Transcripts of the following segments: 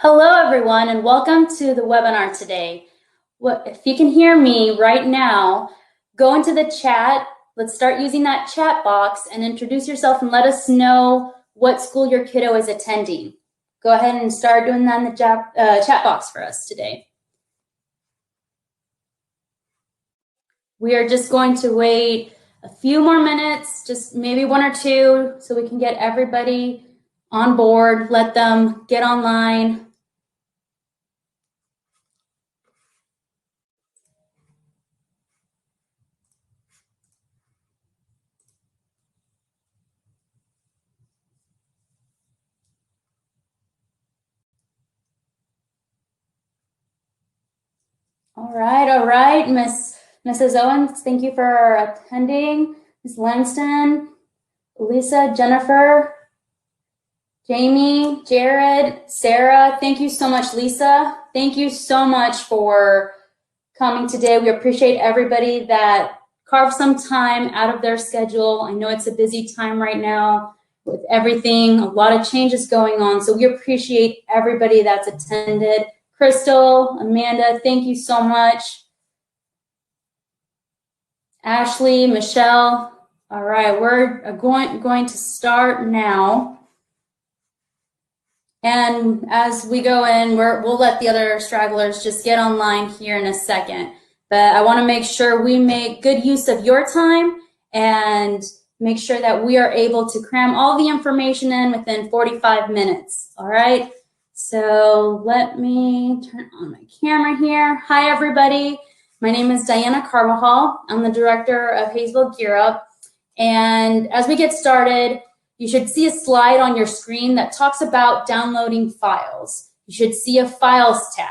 Hello, everyone, and welcome to the webinar today. If you can hear me right now, go into the chat. Let's start using that chat box and introduce yourself and let us know what school your kiddo is attending. Go ahead and start doing that in the chat box for us today. We are just going to wait a few more minutes, just maybe one or two, so we can get everybody on board, let them get online. All right, Mrs. Owens, thank you for attending. Ms. Langston, Lisa, Jennifer, Jamie, Jared, Sarah, thank you so much, Lisa. Thank you so much for coming today. We appreciate everybody that carved some time out of their schedule. I know it's a busy time right now with everything, a lot of changes going on, so we appreciate everybody that's attended. Crystal, Amanda, thank you so much. Ashley, Michelle. All right, we're going to start now. And as we go in, we'll let the other stragglers just get online here in a second. But I want to make sure we make good use of your time and make sure that we are able to cram all the information in within 45 minutes. All right. So let me turn on my camera here. Hi, everybody. My name is Diana Carvajal. I'm the director of Hayesville Gear Up. And as we get started, you should see a slide on your screen that talks about downloading files. You should see a Files tab.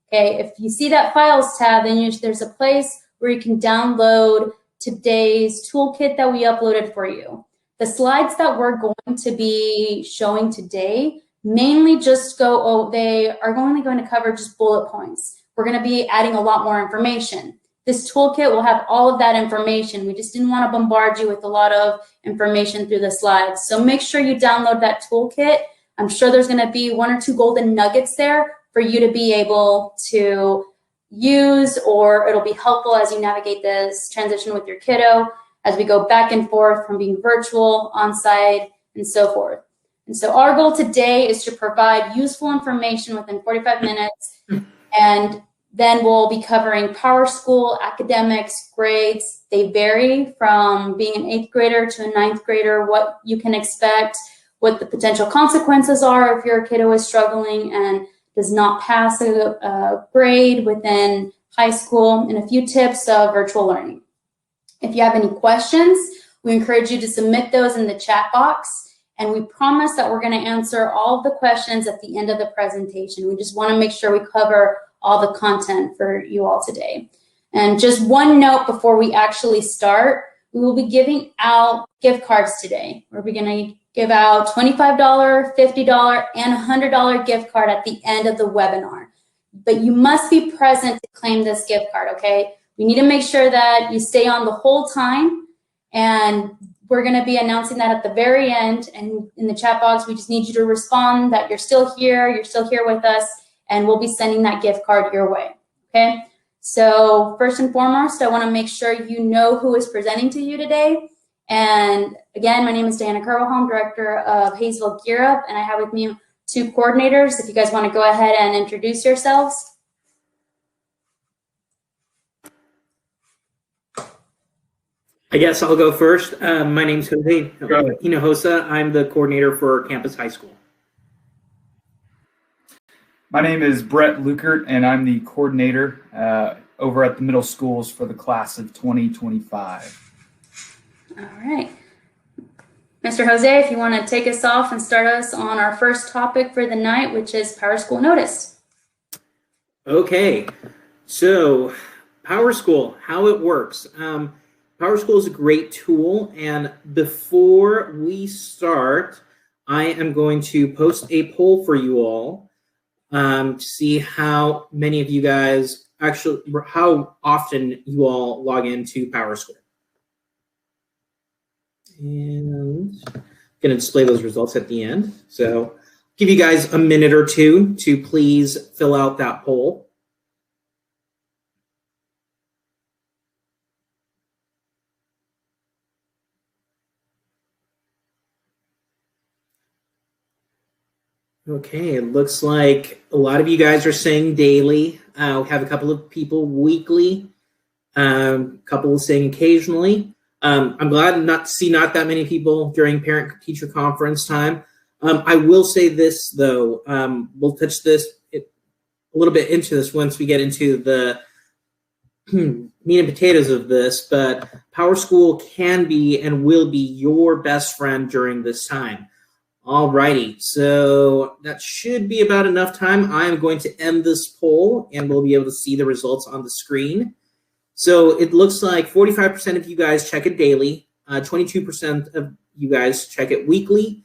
Okay, if you see that Files tab, then there's a place where you can download today's toolkit that we uploaded for you. The slides that we're going to be showing today mainly just they are only going to cover just bullet points. We're going to be adding a lot more information. This toolkit will have all of that information. We just didn't want to bombard you with a lot of information through the slides. So make sure you download that toolkit. I'm sure there's going to be one or two golden nuggets there for you to be able to use, or it'll be helpful as you navigate this transition with your kiddo as we go back and forth from being virtual, on-site, and so forth. And so our goal today is to provide useful information within 45 minutes, and then we'll be covering PowerSchool, academics, grades. They vary from being an 8th grader to a 9th grader, what you can expect, what the potential consequences are if your kiddo is struggling and does not pass a grade within high school, and a few tips of virtual learning. If you have any questions, we encourage you to submit those in the chat box. And we promise that we're going to answer all of the questions at the end of the presentation. We just want to make sure we cover all the content for you all today. And just one note before we actually start, we will be giving out gift cards today. We're going to give out $25, $50, and $100 gift card at the end of the webinar. But you must be present to claim this gift card, okay? We need to make sure that you stay on the whole time, and we're going to be announcing that at the very end. And in the chat box, we just need you to respond that you're still here with us, and we'll be sending that gift card your way, okay? So first and foremost, I want to make sure you know who is presenting to you today. And again, my name is Diana Carvajal, I'm director of Hayesville Gear Up, and I have with me two coordinators. If you guys want to go ahead and introduce yourselves. I guess I'll go first. My name's Jose Hinojosa. I'm the coordinator for Campus High School. My name is Brett Lukert, and I'm the coordinator over at the middle schools for the class of 2025. All right. Mr. Jose, if you want to take us off and start us on our first topic for the night, which is PowerSchool Notice. Okay, so PowerSchool, how it works. PowerSchool is a great tool, and before we start, I am going to post a poll for you all to see how many of you guys how often you all log into PowerSchool. And I'm going to display those results at the end. So give you guys a minute or two to please fill out that poll. Okay, it looks like a lot of you guys are saying daily. We have a couple of people weekly, a couple saying occasionally. I'm glad not to see not that many people during parent-teacher conference time. I will say this, though. We'll touch this a little bit into this once we get into the meat and potatoes of this, but PowerSchool can be and will be your best friend during this time. Alrighty, so that should be about enough time. I'm going to end this poll and we'll be able to see the results on the screen. So it looks like 45% of you guys check it daily, 22% of you guys check it weekly,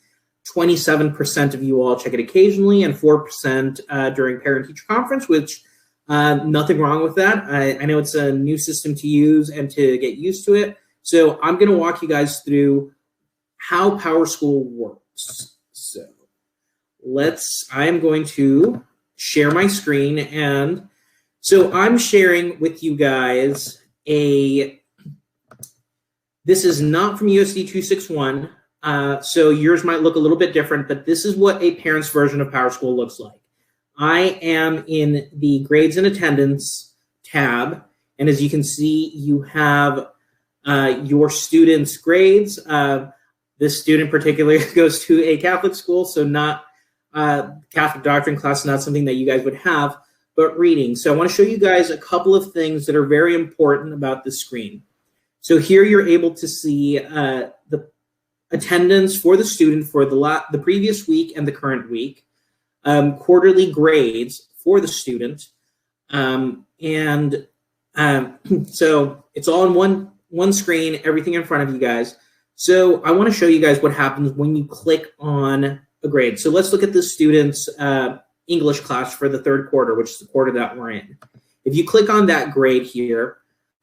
27% of you all check it occasionally, and 4% during parent-teacher conference, which nothing wrong with that. I know it's a new system to use and to get used to it. So I'm going to walk you guys through how PowerSchool works. So I'm going to share my screen, and so I'm sharing with you guys this is not from USD 261, so yours might look a little bit different, but this is what a parent's version of PowerSchool looks like. I am in the grades and attendance tab, and as you can see, you have your students' grades. This student particularly goes to a Catholic school, so not Catholic doctrine class, not something that you guys would have, but reading. So I want to show you guys a couple of things that are very important about the screen. So here you're able to see the attendance for the student for the previous week and the current week, quarterly grades for the student, so it's all in one screen, everything in front of you guys. So I want to show you guys what happens when you click on a grade. So let's look at the student's English class for the third quarter, which is the quarter that we're in. If you click on that grade here,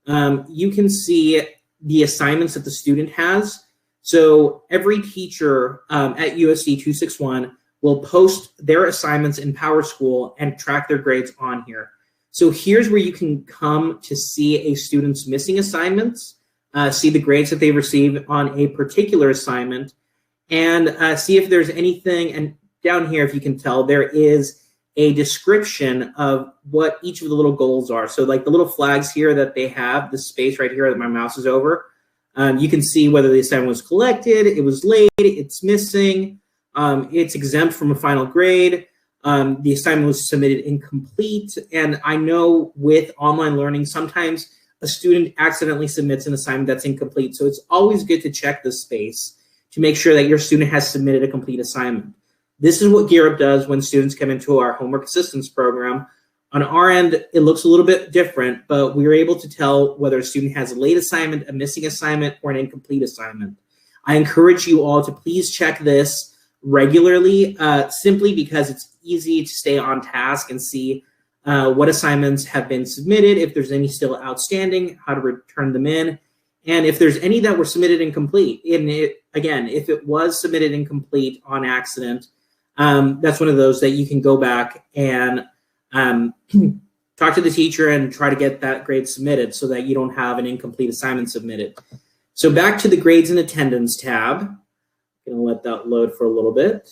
you can see the assignments that the student has. So every teacher at USD 261 will post their assignments in PowerSchool and track their grades on here. So here's where you can come to see a student's missing assignments, see the grades that they receive on a particular assignment, and see if there's anything. And down here, if you can tell, there is a description of what each of the little goals are. So like the little flags here that they have, the space right here that my mouse is over, you can see whether the assignment was collected, it was late, it's missing, it's exempt from a final grade, the assignment was submitted incomplete. And I know with online learning, sometimes a student accidentally submits an assignment that's incomplete. So it's always good to check the space to make sure that your student has submitted a complete assignment. This is what Gear Up does when students come into our homework assistance program. On our end, it looks a little bit different, but we are able to tell whether a student has a late assignment, a missing assignment, or an incomplete assignment. I encourage you all to please check this regularly, simply because it's easy to stay on task and see what assignments have been submitted, if there's any still outstanding, how to return them in, and if there's any that were submitted incomplete. And again, if it was submitted incomplete on accident, that's one of those that you can go back and talk to the teacher and try to get that grade submitted so that you don't have an incomplete assignment submitted. So back to the grades and attendance tab. I'm going to let that load for a little bit.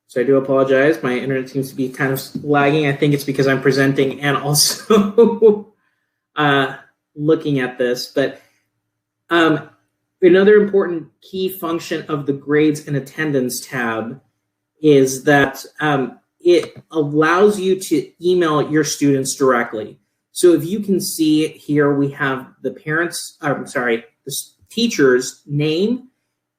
So I do apologize. My internet seems to be kind of lagging. I think it's because I'm presenting and also looking at this. But another important key function of the grades and attendance tab is that it allows you to email your students directly. So if you can see here, we have the the teacher's name,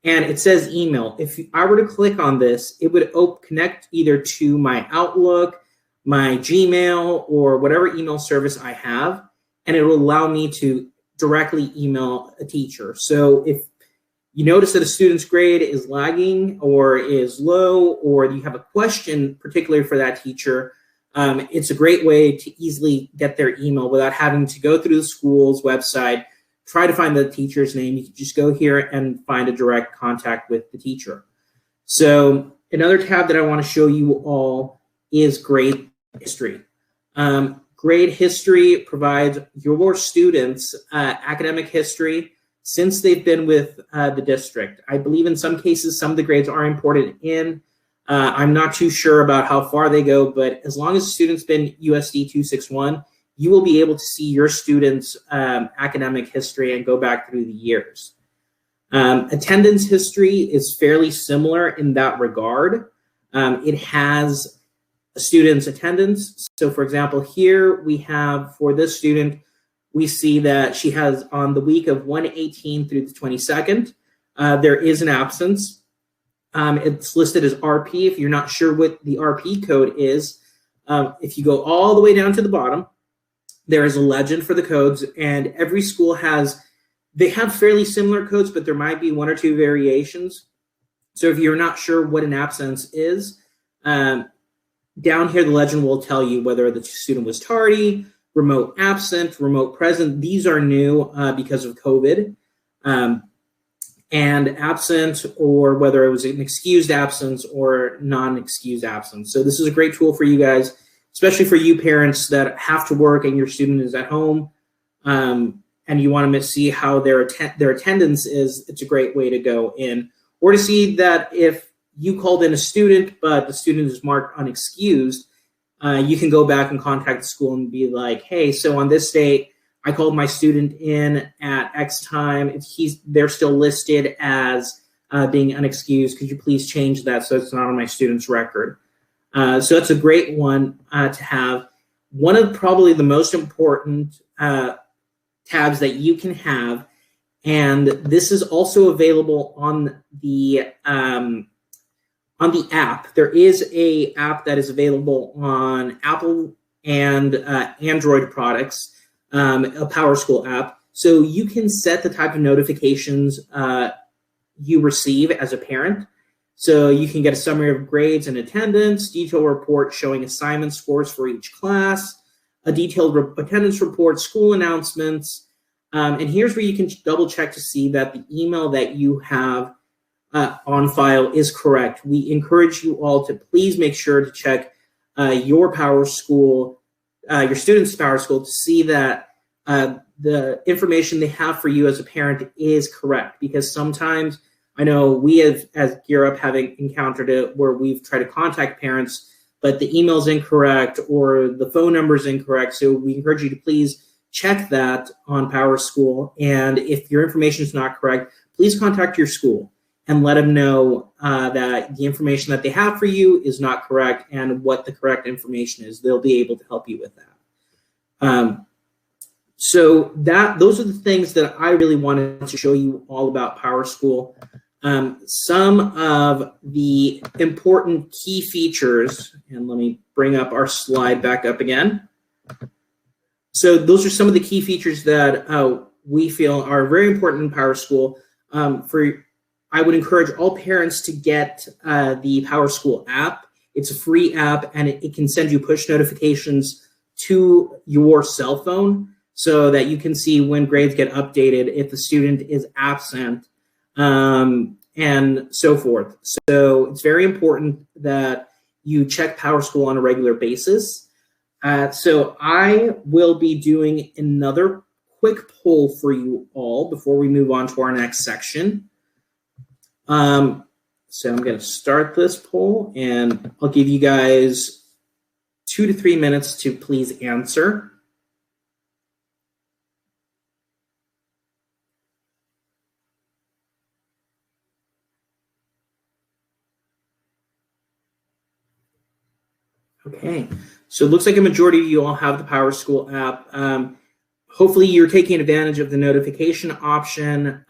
and it says email. If I were to click on this, it would connect either to my Outlook, my Gmail, or whatever email service I have, and it will allow me to directly email a teacher. So if you notice that a student's grade is lagging or is low, or you have a question particularly for that teacher, it's a great way to easily get their email without having to go through the school's website, try to find the teacher's name, you can just go here and find a direct contact with the teacher. So another tab that I want to show you all is grade history. Grade history provides your students academic history since they've been with the district. I believe in some cases, some of the grades are imported in. I'm not too sure about how far they go, but as long as the student's been USD 261, you will be able to see your students' academic history and go back through the years. Attendance history is fairly similar in that regard. It has a student's attendance. So for example, here we have for this student, we see that she has on the week of 1/18 through the 22nd, there is an absence. It's listed as RP. If you're not sure what the RP code is, if you go all the way down to the bottom, there is a legend for the codes, and every school they have fairly similar codes, but there might be one or two variations. So if you're not sure what an absence is, down here the legend will tell you whether the student was tardy, remote absent, remote present. These are new because of COVID. And absent, or whether it was an excused absence or non-excused absence. So this is a great tool for you guys, especially for you parents that have to work and your student is at home, and you want to see how their attendance is. It's a great way to go in, or to see that if you called in a student but the student is marked unexcused, you can go back and contact the school and be like, hey, so on this date, I called my student in at X time. If they're still listed as being unexcused, could you please change that so it's not on my student's record? So that's a great one to have. One of probably the most important tabs that you can have, and this is also available on the app. There is a app that is available on Apple and Android products. A PowerSchool app. So you can set the type of notifications you receive as a parent. So you can get a summary of grades and attendance, detailed report showing assignment scores for each class, a detailed attendance report, school announcements. And here's where you can double check to see that the email that you have on file is correct. We encourage you all to please make sure to check your PowerSchool, your student's PowerSchool, to see that the information they have for you as a parent is correct. Because sometimes I know we have, as Gear Up, having encountered it where we've tried to contact parents, but the email is incorrect or the phone number is incorrect. So we encourage you to please check that on PowerSchool. And if your information is not correct, please contact your school and let them know that the information that they have for you is not correct and what the correct information is. They'll be able to help you with that. So those are the things that I really wanted to show you all about PowerSchool. Some of the important key features, and let me bring up our slide back up again. So those are some of the key features that we feel are very important in PowerSchool. I would encourage all parents to get the PowerSchool app. It's a free app, and it can send you push notifications to your cell phone so that you can see when grades get updated, if the student is absent, and so forth. So it's very important that you check PowerSchool on a regular basis. So I will be doing another quick poll for you all before we move on to our next section. So I'm going to start this poll, and I'll give you guys 2 to 3 minutes to please answer. Okay, so it looks like a majority of you all have the PowerSchool app. Hopefully you're taking advantage of the notification option.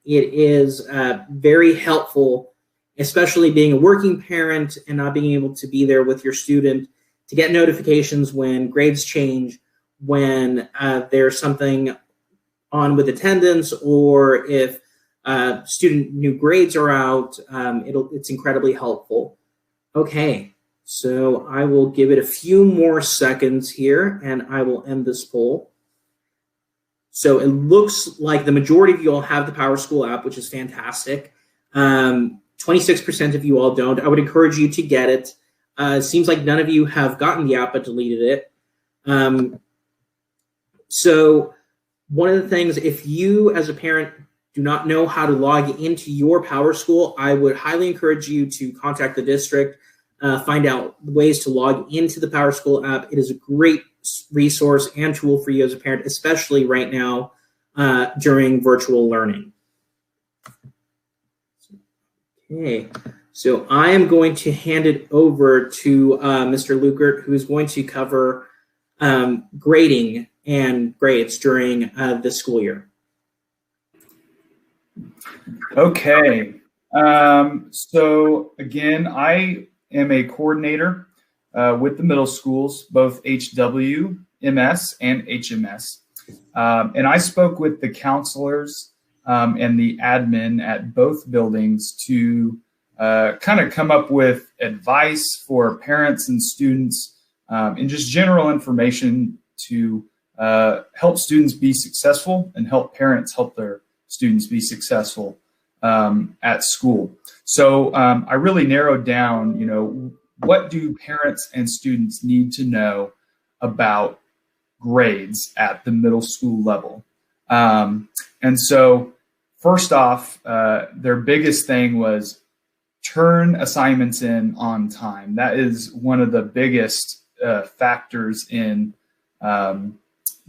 It is very helpful, especially being a working parent and not being able to be there with your student, to get notifications when grades change, when there's something on with attendance, or if student new grades are out. It's incredibly helpful. Okay, so I will give it a few more seconds here and I will end this poll. So it looks like the majority of you all have the PowerSchool app, which is fantastic. 26% of you all don't. I would encourage you to get it. It seems like none of you have gotten the app but deleted it. So one of the things, if you as a parent do not know how to log into your PowerSchool, I would highly encourage you to contact the district, find out ways to log into the PowerSchool app. It is a great resource and tool for you as a parent, especially right now during virtual learning. Okay, so I am going to hand it over to Mr. Lukert, who is going to cover grading and grades during the school year. Okay, so again, I am a coordinator with the middle schools, both HWMS and HMS. And I spoke with the counselors and the admin at both buildings to kind of come up with advice for parents and students and just general information to help students be successful and help parents help their students be successful at school. So I really narrowed down, what do parents and students need to know about grades at the middle school level? And so first off, their biggest thing was turn assignments in on time. That is one of the biggest factors in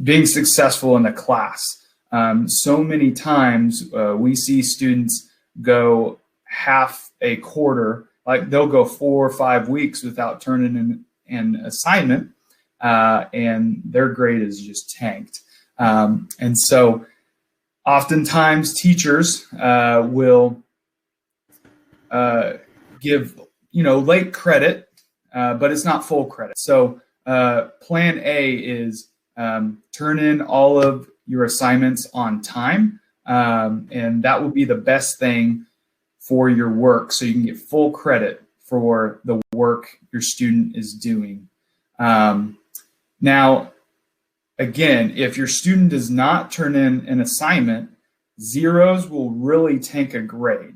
being successful in a class. So many times we see students go half a quarter, like they'll go 4 or 5 weeks without turning in an assignment, and their grade is just tanked. And so oftentimes teachers will give, late credit, but it's not full credit. So plan A is turn in all of your assignments on time, and that will be the best thing for your work, so you can get full credit for the work your student is doing. Now, again, if your student does not turn in an assignment, zeros will really tank a grade.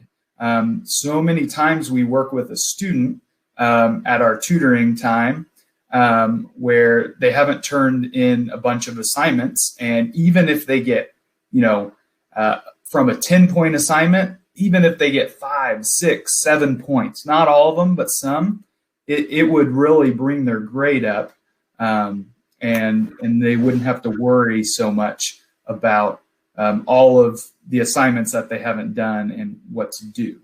So many times we work with a student at our tutoring time where they haven't turned in a bunch of assignments, and even if they get, from a 10-point assignment, even if they get 5, 6, 7 points, not all of them, but some, it would really bring their grade up, and they wouldn't have to worry so much about all of the assignments that they haven't done and what's due.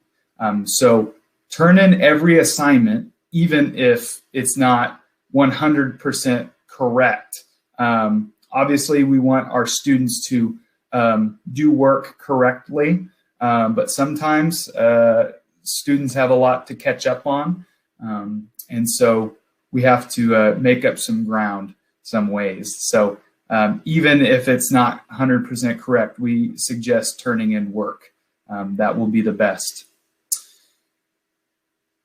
So turn in every assignment, even if it's not 100% correct. Obviously, we want our students to do work correctly, but sometimes students have a lot to catch up on, and so we have to make up some ground some ways. So even if it's not 100% correct, we suggest turning in work. That will be the best.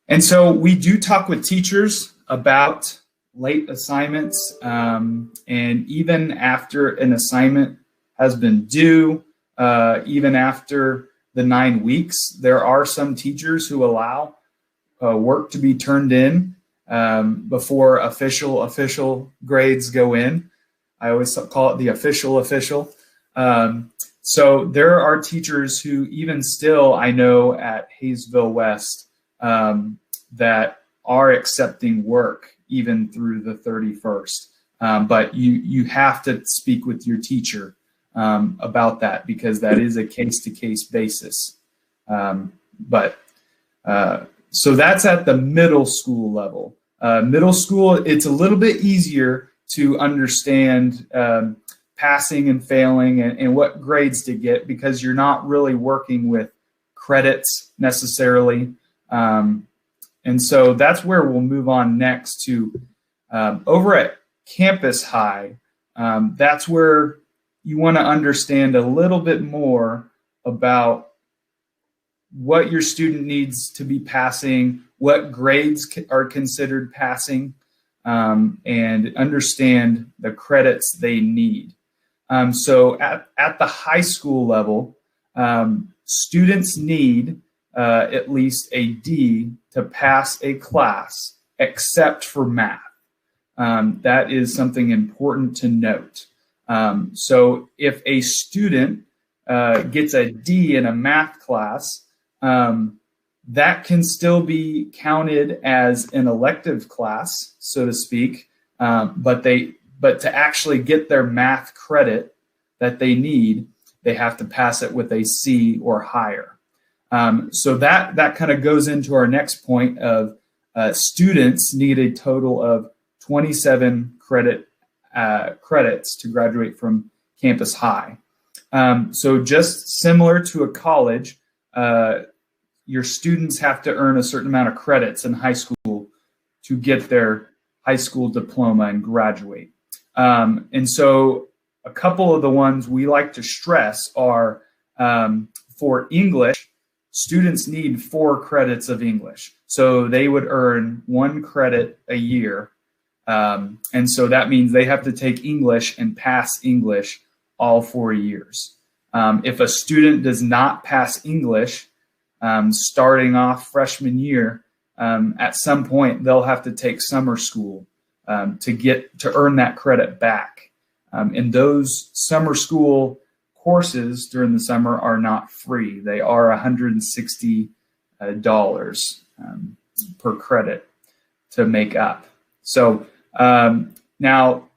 And so we do talk with teachers about late assignments, and even after an assignment has been due, even after the 9 weeks, there are some teachers who allow work to be turned in before official grades go in. I always call it the official. So there are teachers who even still, I know at Hayesville West, that are accepting work even through the 31st. But you have to speak with your teacher about that, because that is a case-to-case basis. So that's at the middle school level. Middle school, it's a little bit easier to understand passing and failing and what grades to get, because you're not really working with credits necessarily. And so that's where we'll move on next to over at Campus High. That's where you want to understand a little bit more about what your student needs to be passing, what grades are considered passing, and understand the credits they need. So at the high school level, students need at least a D to pass a class, except for math. That is something important to note. So if a student gets a D in a math class, that can still be counted as an elective class, so to speak, but to actually get their math credit that they need, they have to pass it with a C or higher. So that kind of goes into our next point of students need a total of 27 credits to graduate from campus high. So just similar to a college, your students have to earn a certain amount of credits in high school to get their high school diploma and graduate. And so a couple of the ones we like to stress are for English, students need 4 credits of English. So they would earn 1 credit a year. And so that means they have to take English and pass English all 4 years. If a student does not pass English, starting off freshman year, at some point they'll have to take summer school to earn that credit back. And those summer school courses during the summer are not free. They are $160 per credit to make up. So now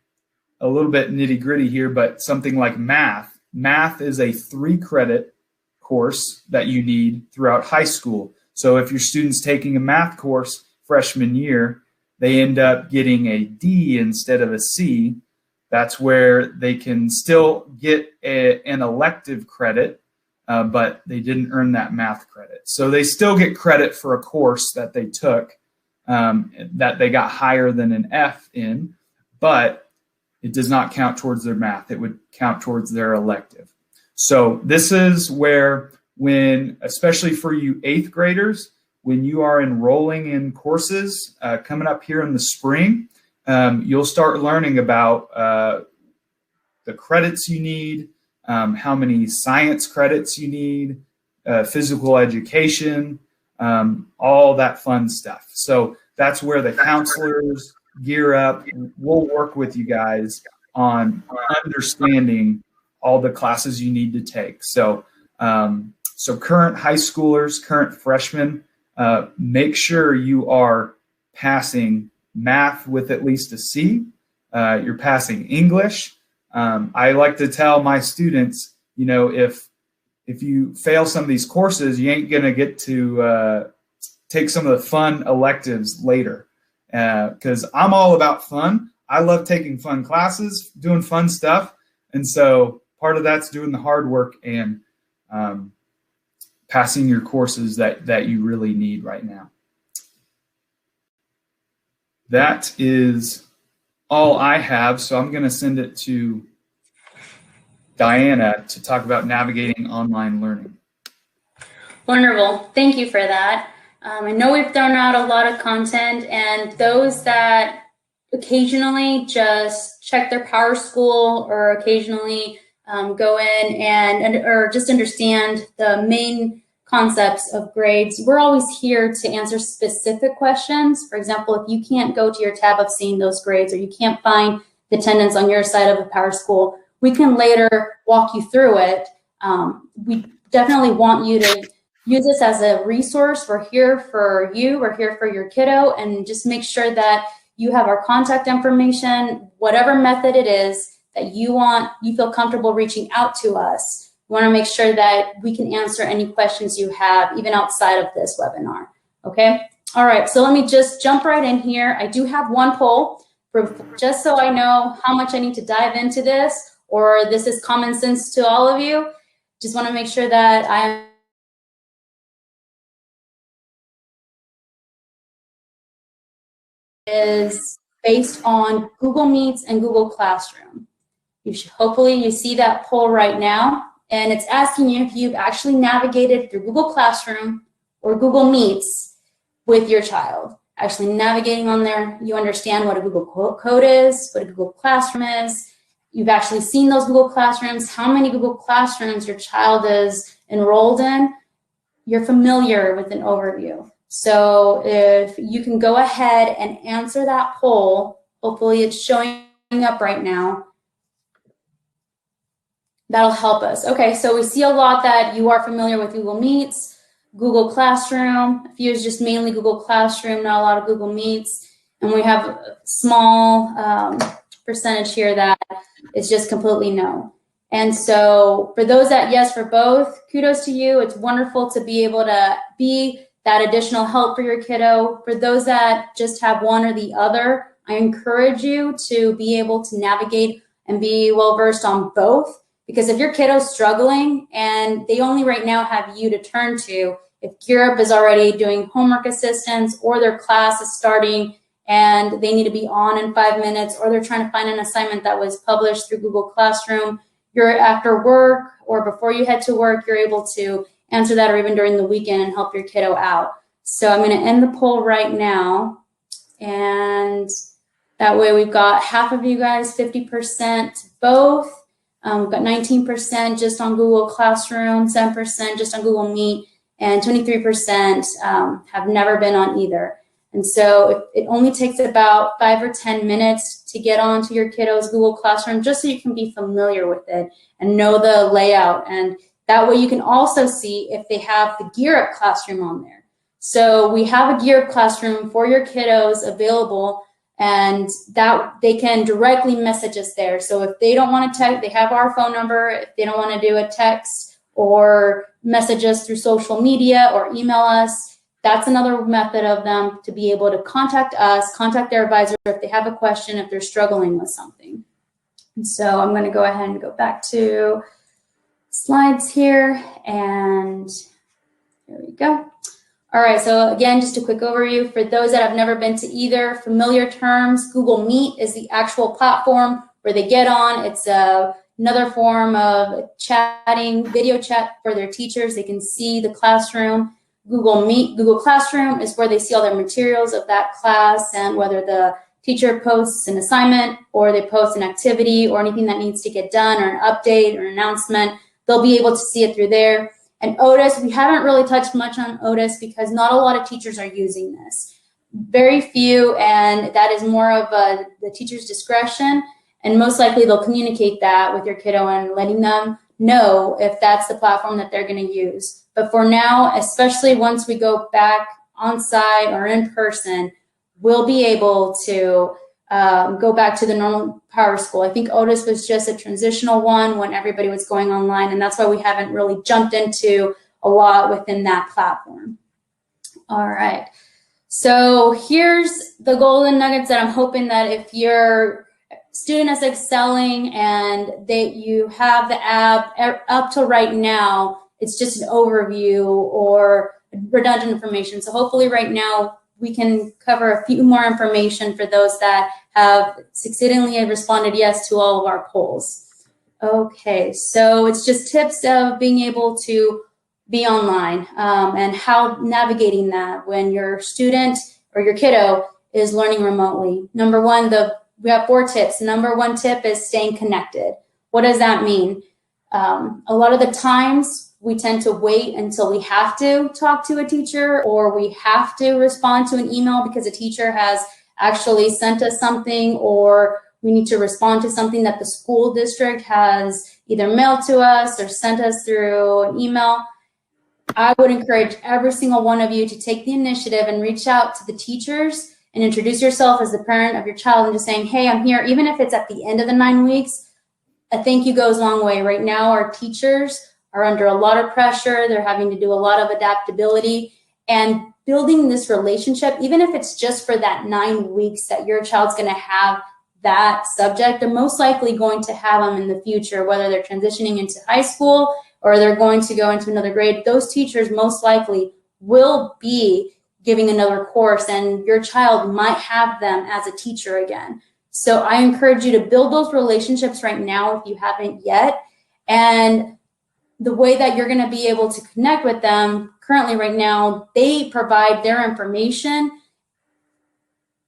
a little bit nitty gritty here, but something like math. Math is a 3-credit course that you need throughout high school. So if your student's taking a math course freshman year, they end up getting a D instead of a C. That's where they can still get an elective credit, but they didn't earn that math credit. So they still get credit for a course that they took that they got higher than an F in, but it does not count towards their math. It would count towards their elective. So this is where, especially for you 8th graders, when you are enrolling in courses coming up here in the spring, you'll start learning about the credits you need, how many science credits you need, physical education, all that fun stuff. So that's where the counselors gear up. We'll work with you guys on understanding all the classes you need to take. So, so current high schoolers, current freshmen, make sure you are passing math with at least a C. You're passing English. I like to tell my students, if you fail some of these courses, you ain't gonna get to take some of the fun electives later. Because I'm all about fun. I love taking fun classes, doing fun stuff, and so part of that's doing the hard work and passing your courses that you really need right now. That is all I have, so I'm going to send it to Diana to talk about navigating online learning. Wonderful. Thank you for that. I know we've thrown out a lot of content, and those that occasionally just check their PowerSchool or occasionally go in or just understand the main concepts of grades. We're always here to answer specific questions. For example, if you can't go to your tab of seeing those grades, or you can't find the attendance on your side of a PowerSchool, we can later walk you through it. We definitely want you to use this as a resource. We're here for you. We're here for your kiddo, and just make sure that you have our contact information, whatever method it is that you feel comfortable reaching out to us. We want to make sure that we can answer any questions you have, even outside of this webinar. Okay? All right, so let me just jump right in here. I do have one poll, just so I know how much I need to dive into this, or this is common sense to all of you. Just want to make sure that I is based on Google Meets and Google Classroom. Hopefully you see that poll right now, and it's asking you if you've actually navigated through Google Classroom or Google Meets with your child. Actually navigating on there, you understand what a Google Code is, what a Google Classroom is. you've actually seen those Google Classrooms, how many Google Classrooms your child is enrolled in, you're familiar with an overview. So if you can go ahead and answer that poll, hopefully it's showing up right now. That'll help us. Okay, so we see a lot that you are familiar with Google Meets, Google Classroom. A few is just mainly Google Classroom, not a lot of Google Meets. And we have a small percentage here that is just completely no. And so for those that yes for both, kudos to you. It's wonderful to be able to be that additional help for your kiddo. For those that just have one or the other, I encourage you to be able to navigate and be well-versed on both. Because if your kiddo's struggling and they only right now have you to turn to, if Gear Up is already doing homework assistance or their class is starting and they need to be on in 5 minutes, or they're trying to find an assignment that was published through Google Classroom, you're after work or before you head to work, you're able to answer that, or even during the weekend, and help your kiddo out. So I'm going to end the poll right now. And that way we've got half of you guys, 50% both. We've got 19% just on Google Classroom, 7% just on Google Meet, and 23% have never been on either. And so it only takes about 5 or 10 minutes to get onto your kiddo's Google Classroom, just so you can be familiar with it and know the layout. And that way you can also see if they have the Gear Up Classroom on there. So we have a Gear Up Classroom for your kiddos available, and that they can directly message us there. So if they don't want to text, they have our phone number. If they don't want to do a text or message us through social media or email us, that's another method of them to be able to contact us, contact their advisor if they have a question, if they're struggling with something. And so I'm going to go ahead and go back to slides here, and there we go. All right, so again, just a quick overview. For those that have never been to either, familiar terms, Google Meet is the actual platform where they get on. It's another form of chatting, video chat for their teachers. They can see the classroom. Google Classroom is where they see all their materials of that class, and whether the teacher posts an assignment or they post an activity or anything that needs to get done, or an update or an announcement, they'll be able to see it through there. And Otis, we haven't really touched much on Otis because not a lot of teachers are using this. Very few, and that is more of the teacher's discretion. And most likely they'll communicate that with your kiddo and letting them know if that's the platform that they're going to use. But for now, especially once we go back on site or in person, we'll be able to go back to the normal PowerSchool. I think Otis was just a transitional one when everybody was going online, and that's why we haven't really jumped into a lot within that platform. All right, so here's the golden nuggets that I'm hoping that if your student is excelling and you have the app up to right now, it's just an overview or redundant information. So hopefully right now we can cover a few more information for those that have succinctly responded yes to all of our polls. Okay, so it's just tips of being able to be online and how navigating that when your student or your kiddo is learning remotely. Number one, we have 4 tips. Number 1 tip is staying connected. What does that mean? A lot of the times we tend to wait until we have to talk to a teacher or we have to respond to an email because a teacher has actually sent us something, or we need to respond to something that the school district has either mailed to us or sent us through an email. I would encourage every single one of you to take the initiative and reach out to the teachers and introduce yourself as the parent of your child and just saying, hey, I'm here. Even if it's at the end of the 9 weeks, a thank you goes a long way. Right now, our teachers are under a lot of pressure. They're having to do a lot of adaptability, and building this relationship, even if it's just for that 9 weeks that your child's going to have that subject, they're most likely going to have them in the future, whether they're transitioning into high school or they're going to go into another grade. Those teachers most likely will be giving another course, and your child might have them as a teacher again. So I encourage you to build those relationships right now if you haven't yet. And the way that you're going to be able to connect with them currently right now, they provide their information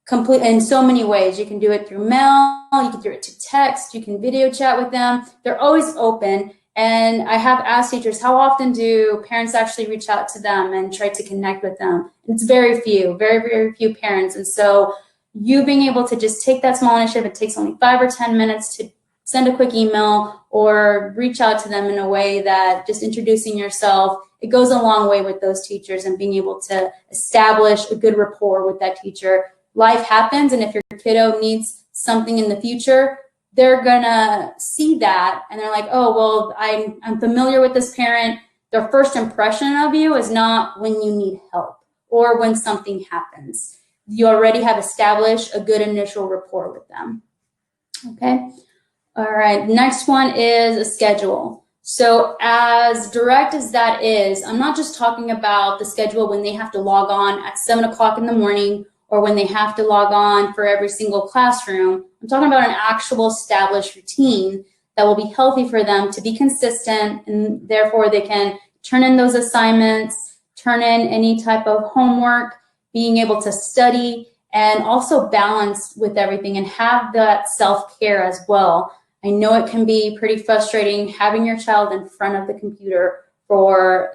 complete in so many ways. You can do it through mail, you can do it to text, you can video chat with them. They're always open. And I have asked teachers, how often do parents actually reach out to them and try to connect with them? And it's very few, very, very few parents. And so you being able to just take that small initiative, it takes only 5 or 10 minutes to send a quick email or reach out to them in a way that just introducing yourself, it goes a long way with those teachers and being able to establish a good rapport with that teacher. Life happens, and if your kiddo needs something in the future, they're gonna see that and they're like, oh, well, I'm familiar with this parent. Their first impression of you is not when you need help or when something happens. You already have established a good initial rapport with them. Okay. All right. Next one is a schedule. So as direct as that is, I'm not just talking about the schedule when they have to log on at 7 o'clock in the morning or when they have to log on for every single classroom. I'm talking about an actual established routine that will be healthy for them to be consistent, and therefore they can turn in those assignments, turn in any type of homework, being able to study, and also balance with everything and have that self-care as well. I know it can be pretty frustrating having your child in front of the computer for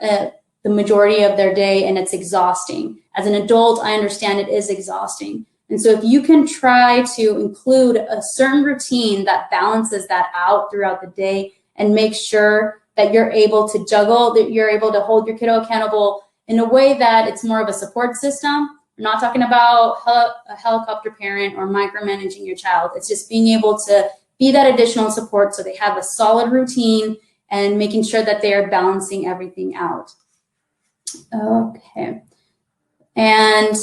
the majority of their day, and it's exhausting. As an adult, I understand it is exhausting. And so if you can try to include a certain routine that balances that out throughout the day and make sure that you're able to juggle, that you're able to hold your kiddo accountable in a way that it's more of a support system. We're not talking about a helicopter parent or micromanaging your child. It's just being able to be that additional support so they have a solid routine and making sure that they are balancing everything out. Okay. And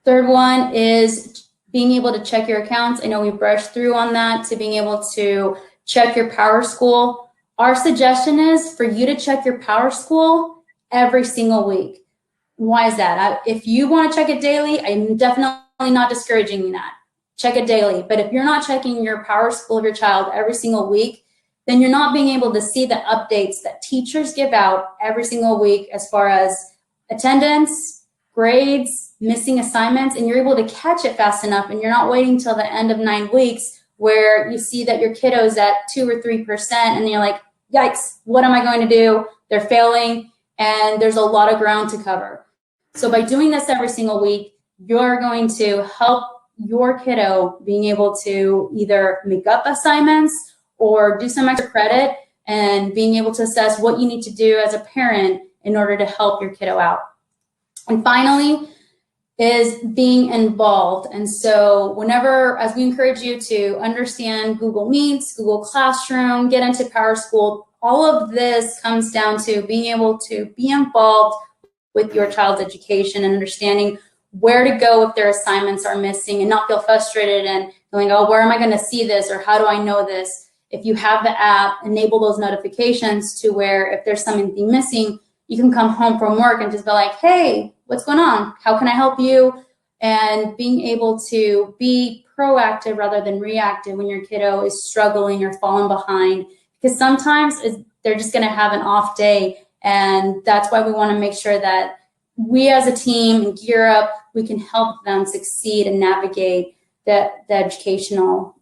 third one is being able to check your accounts. I know we brushed through on that, to being able to check your PowerSchool. Our suggestion is for you to check your PowerSchool every single week. Why is that? If you want to check it daily, I'm definitely not discouraging that. Check it daily. But if you're not checking your PowerSchool of your child every single week, then you're not being able to see the updates that teachers give out every single week as far as attendance, grades, missing assignments, and you're able to catch it fast enough, and you're not waiting till the end of 9 weeks where you see that your kiddo's at 2 or 3% and you're like, yikes, what am I going to do? They're failing, and there's a lot of ground to cover. So by doing this every single week, you're going to help your kiddo being able to either make up assignments or do some extra credit, and being able to assess what you need to do as a parent in order to help your kiddo out. And finally is being involved. And so whenever, as we encourage you to understand Google Meets, Google Classroom, get into PowerSchool, all of this comes down to being able to be involved with your child's education and understanding where to go if their assignments are missing, and not feel frustrated and going, oh, where am I going to see this, or how do I know this? If you have the app, enable those notifications to where if there's something missing, you can come home from work and just be like, hey, what's going on? How can I help you? And being able to be proactive rather than reactive when your kiddo is struggling or falling behind, because sometimes they're just going to have an off day. And that's why we want to make sure that we as a team in Gear Up, we can help them succeed and navigate the educational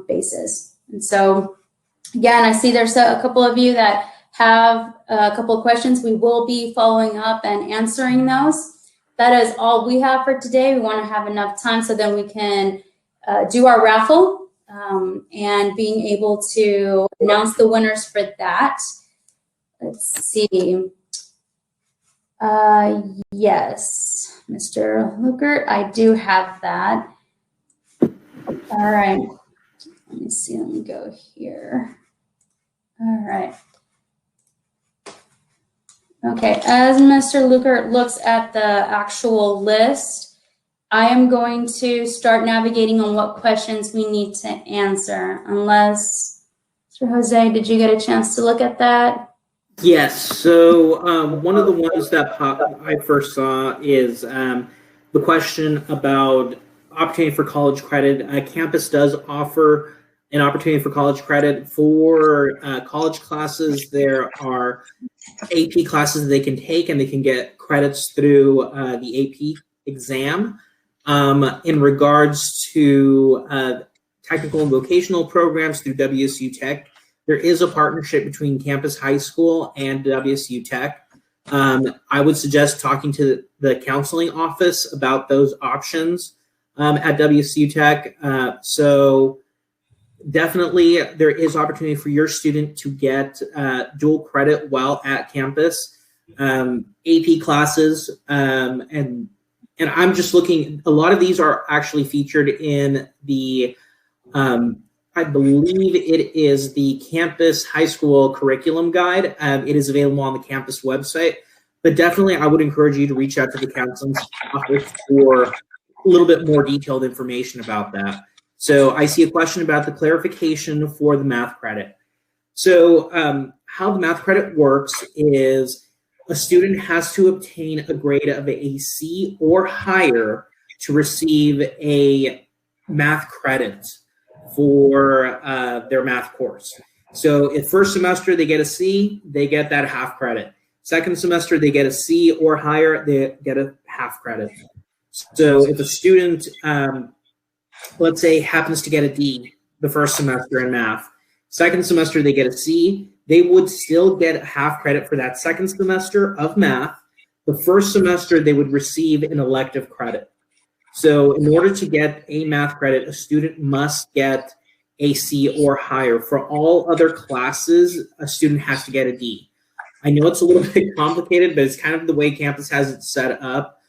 basis. And so, again, I see there's a couple of you that have a couple of questions. We will be following up and answering those. That is all we have for today. We want to have enough time so then we can do our raffle and being able to announce the winners for that. Let's see. Yes, Mr. Lukert, I do have that. All right. Let me see. Let me go here. All right. Okay. As Mr. Lukert looks at the actual list, I am going to start navigating on what questions we need to answer. Unless, Mr. Jose, did you get a chance to look at that? Yes. So one of the ones that I first saw is the question about opportunity for college credit. Campus does offer an opportunity for college credit for college classes. There are AP classes they can take, and they can get credits through the AP exam. In regards to technical and vocational programs through WSU Tech, there is a partnership between Campus High School and WSU Tech. I would suggest talking to the counseling office about those options at WSU Tech. So definitely there is opportunity for your student to get dual credit while at campus, AP classes, and I'm just looking, a lot of these are actually featured in the, I believe it is the Campus High School Curriculum Guide. It is available on the campus website, but definitely I would encourage you to reach out to the counseling office for a little bit more detailed information about that. So I see a question about the clarification for the math credit. So how the math credit works is a student has to obtain a grade of a C or higher to receive a math credit for their math course. So if first semester they get a C, they get that half credit. Second semester they get a C or higher, they get a half credit. So if a student, let's say, happens to get a D the first semester in math, second semester they get a C, they would still get half credit for that second semester of math. The first semester they would receive an elective credit. So in order to get a math credit, a student must get a C or higher. For all other classes, a student has to get a D. I know it's a little bit complicated, but it's kind of the way campus has it set up.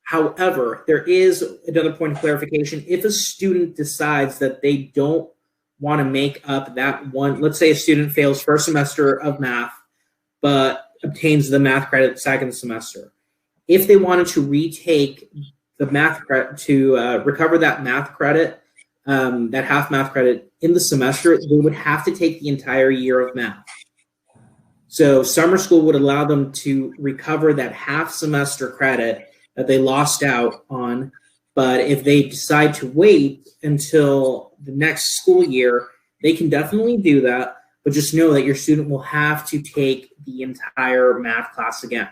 However, there is another point of clarification. If a student decides that they don't want to make up that one, let's say a student fails first semester of math, but obtains the math credit second semester. If they wanted to retake the math credit to recover that math credit, that half math credit in the semester, they would have to take the entire year of math. So summer school would allow them to recover that half semester credit that they lost out on. But if they decide to wait until the next school year, they can definitely do that. But just know that your student will have to take the entire math class again.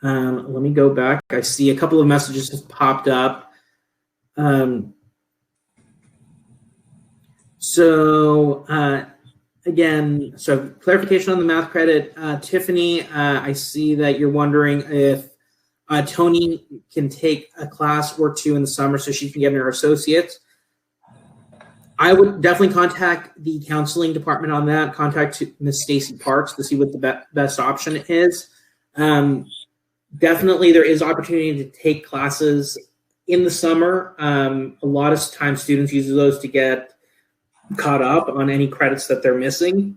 Let me go back. I see a couple of messages have popped up. Again, so clarification on the math credit. Tiffany, I see that you're wondering if Tony can take a class or two in the summer so she can get her associates. I would definitely contact the counseling department on that. Contact Ms. Stacy Parks to see what the best option is. Definitely, there is opportunity to take classes in the summer. A lot of times students use those to get caught up on any credits that they're missing.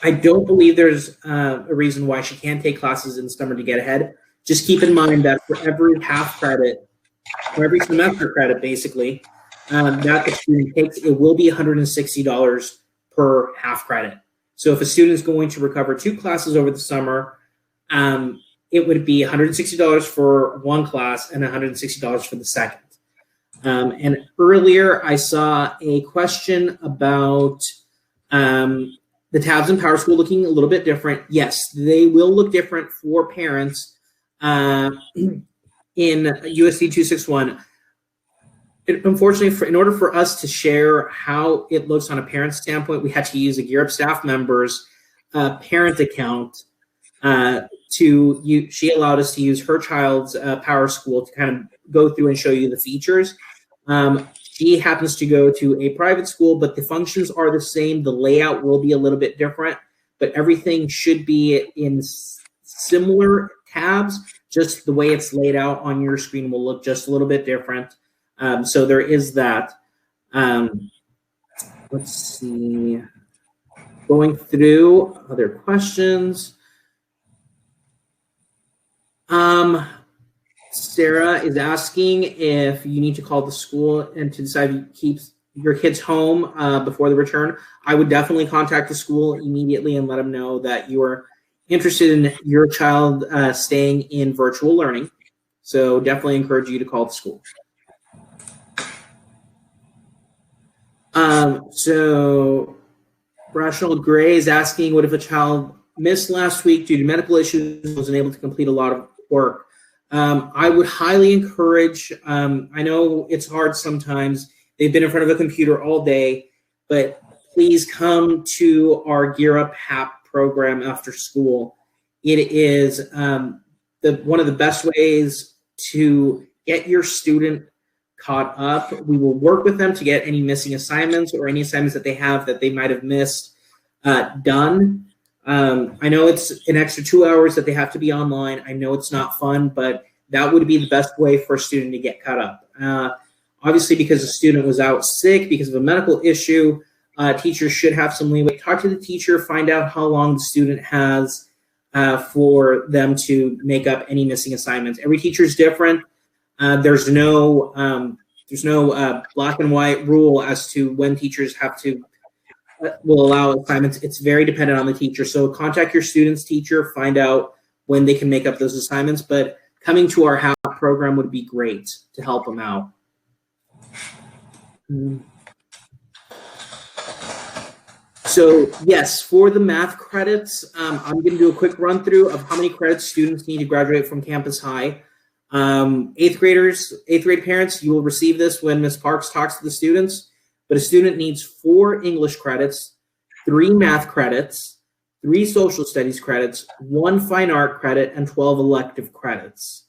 I don't believe there's a reason why she can't take classes in the summer to get ahead. Just keep in mind that for every half credit, or every semester credit, basically, that the student takes, it will be $160 per half credit. So if a student is going to recover 2 classes over the summer, it would be $160 for one class and $160 for the second. And earlier I saw a question about the tabs in PowerSchool looking a little bit different. Yes, they will look different for parents in USD 261. Unfortunately, in order for us to share how it looks on a parent standpoint, we had to use a Gear Up staff member's parent account. She allowed us to use her child's PowerSchool to kind of go through and show you the features. She happens to go to a private school, but the functions are the same. The layout will be a little bit different, but everything should be in similar tabs. Just the way it's laid out on your screen will look just a little bit different. So there is that. Let's see. Going through other questions. Sarah is asking if you need to call the school and to decide to keep your kids home before the return. I would definitely contact the school immediately and let them know that you are interested in your child staying in virtual learning. So definitely encourage you to call the school. So Rational Gray is asking, what if a child missed last week due to medical issues, wasn't able to complete a lot of work? I would highly encourage, I know it's hard sometimes. They've been in front of a computer all day, but please come to our Gear Up HAP program after school. It is one of the best ways to get your student caught up. We will work with them to get any missing assignments or any assignments that they have that they might have missed done. I know it's an extra 2 hours that they have to be online. I know it's not fun, but that would be the best way for a student to get caught up. Obviously, because a student was out sick because of a medical issue, teachers should have some leeway. Talk to the teacher, find out how long the student has for them to make up any missing assignments. Every teacher is different. There's no black and white rule as to when teachers have to will allow assignments. It's very dependent on the teacher. So contact your student's teacher, find out when they can make up those assignments. But coming to our HAP program would be great to help them out. So yes, for the math credits, I'm going to do a quick run through of how many credits students need to graduate from Campus High. Eighth grade parents, you will receive this when Ms. Parks talks to the students. But a student needs 4 English credits, 3 math credits, 3 social studies credits, 1 fine art credit, and 12 elective credits.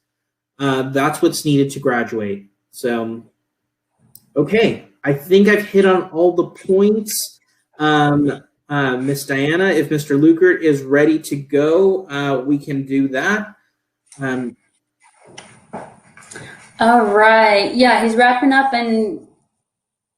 That's what's needed to graduate. So, okay, I think I've hit on all the points. Miss Diana, if Mr. Lukert is ready to go, we can do that. All right. Yeah, he's wrapping up and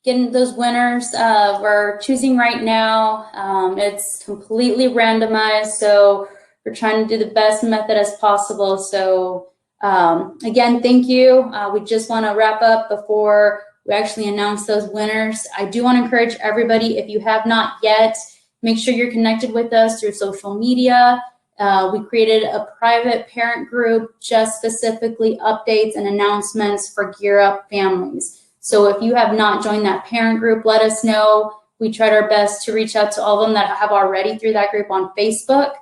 getting those winners. We're choosing right now. It's completely randomized, so we're trying to do the best method as possible. So again, thank you. We just want to wrap up before we actually announce those winners. I do want to encourage everybody, if you have not yet, make sure you're connected with us through social media. We created a private parent group, just specifically updates and announcements for Gear Up families. So if you have not joined that parent group, let us know. We tried our best to reach out to all of them that have already through that group on Facebook.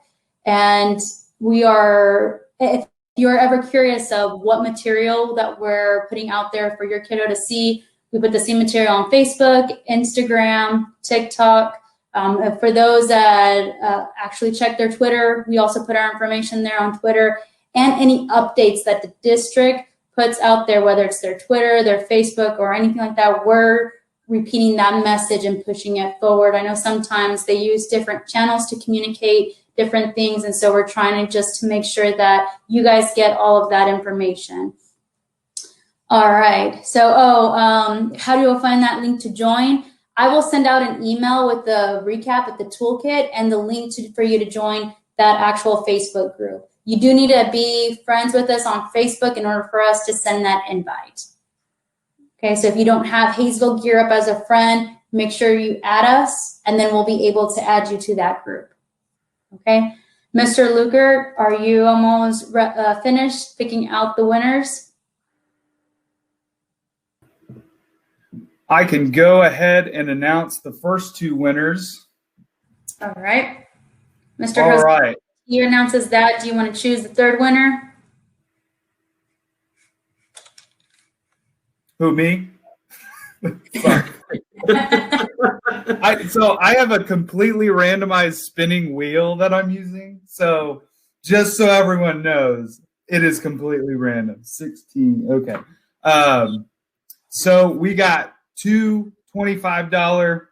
And if you're ever curious of what material that we're putting out there for your kiddo to see, we put the same material on Facebook, Instagram, TikTok. For those that actually check their Twitter, we also put our information there on Twitter, and any updates that the district puts out there, whether it's their Twitter, their Facebook, or anything like that, we're repeating that message and pushing it forward. I know sometimes they use different channels to communicate different things, and so we're trying to just to make sure that you guys get all of that information. All right, so how do I find that link to join? I will send out an email with the recap of the toolkit and the link for you to join that actual Facebook group. You do need to be friends with us on Facebook in order for us to send that invite. Okay, so if you don't have Hayesville Gear Up as a friend, make sure you add us, and then we'll be able to add you to that group. Okay, Mr. Lukert, are you almost finished picking out the winners? I can go ahead and announce the first 2 winners. All right. Mr. All Jose, right. he announces that. Do you want to choose the 3rd winner? Who, me? So I have a completely randomized spinning wheel that I'm using. So just so everyone knows, it is completely random. 16. Okay. So we got 2 $25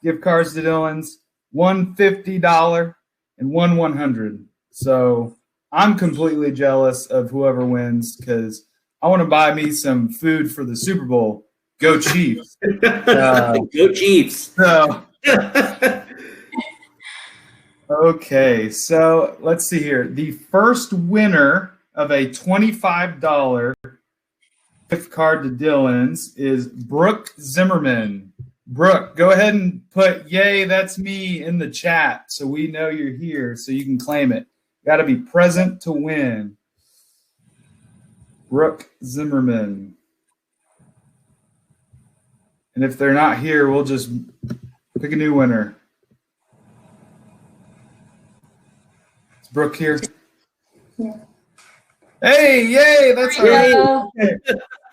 gift cards to Dillon's, one $50, and one $100. So I'm completely jealous of whoever wins because I want to buy me some food for the Super Bowl. Go Chiefs. Go Chiefs. So, okay, so let's see here. The first winner of a $25 gift card to Dillon's is Brooke Zimmerman. Brooke, go ahead and put "Yay, that's me" in the chat so we know you're here so you can claim it. Got to be present to win. Brooke Zimmerman. And if they're not here, we'll just pick a new winner. Is Brooke here? Yeah. Hey, yay! That's all There right. you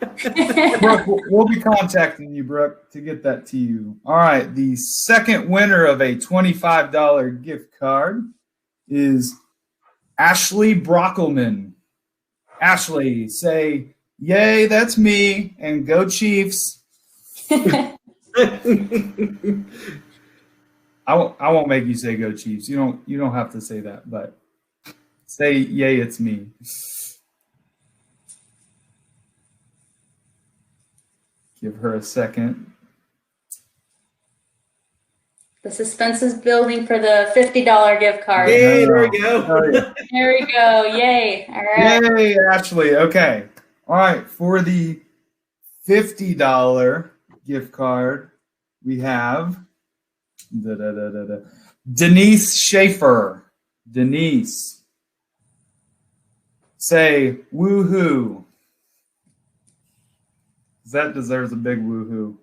go. Brooke, we'll be contacting you, Brooke, to get that to you. All right. The second winner of a $25 gift card is Ashley Brockelman. Ashley, say, yay, that's me, and go Chiefs. I won't make you say go Chiefs. You don't have to say that, but say, yay, it's me. Give her a second. The suspense is building for the $50 gift card. Yay, there we go. Oh, yeah. There we go. Yay. All right. Yay, Ashley. Okay. All right. For the $50 gift card, we have Denise Schaefer. Denise. Say woohoo. That deserves a big woohoo.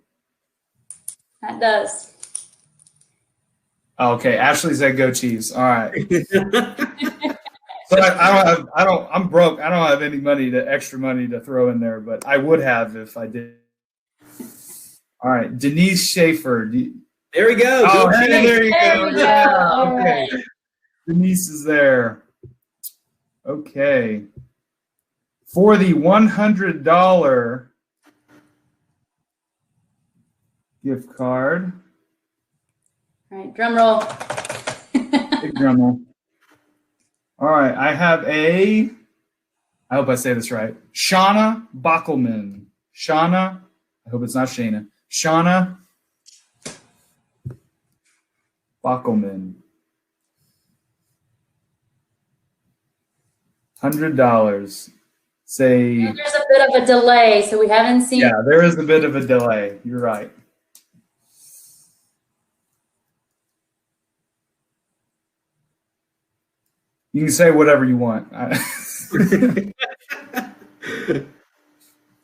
That does. Okay, Ashley said go Chiefs. All right. So I'm broke. I don't have any extra money to throw in there, but I would have if I did. All right, Denise Schaefer. There we go. Oh, Go hey, Chiefs. there you There go. we go. Yeah, All okay. right. Denise is there. Okay. For the $100 gift card, All right. Drum roll. big drum roll. All right, I have I hope I say this right, Shauna Bockelman. Shauna, I hope it's not Shana. Shauna Bockelman. $100. Say, There's a bit of a delay, so we haven't seen. yeah, there is a bit of a delay. You're right. You can say whatever you want. I'm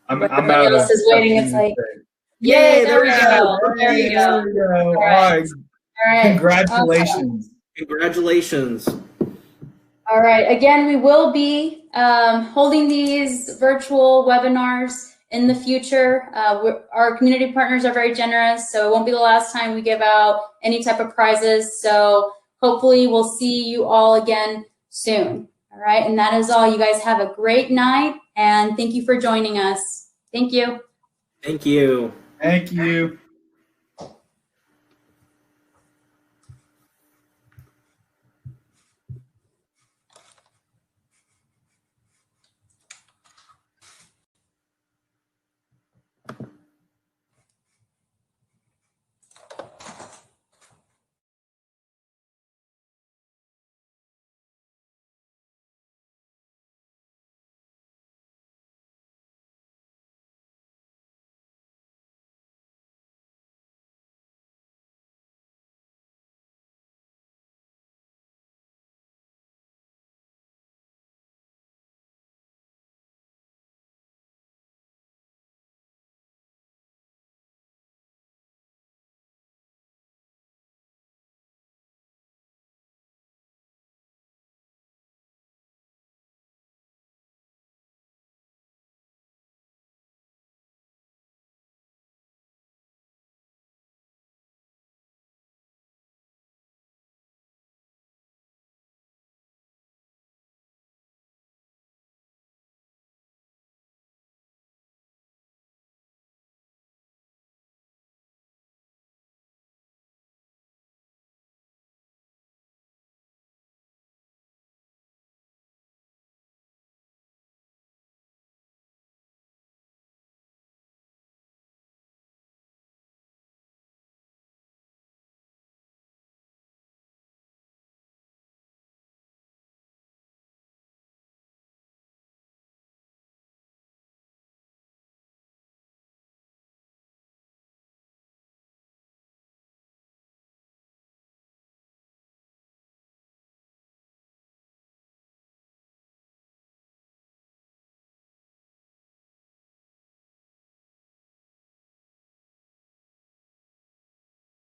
Everybody out of else is waiting. It's like, yay, there we go. There we go. There we go. All right. right. All right. Congratulations. Congratulations. All right. Again, we will be holding these virtual webinars in the future. Our community partners are very generous, so it won't be the last time we give out any type of prizes. So hopefully we'll see you all again soon. All right. And that is all. You guys have a great night, and thank you for joining us. Thank you. Thank you. Thank you.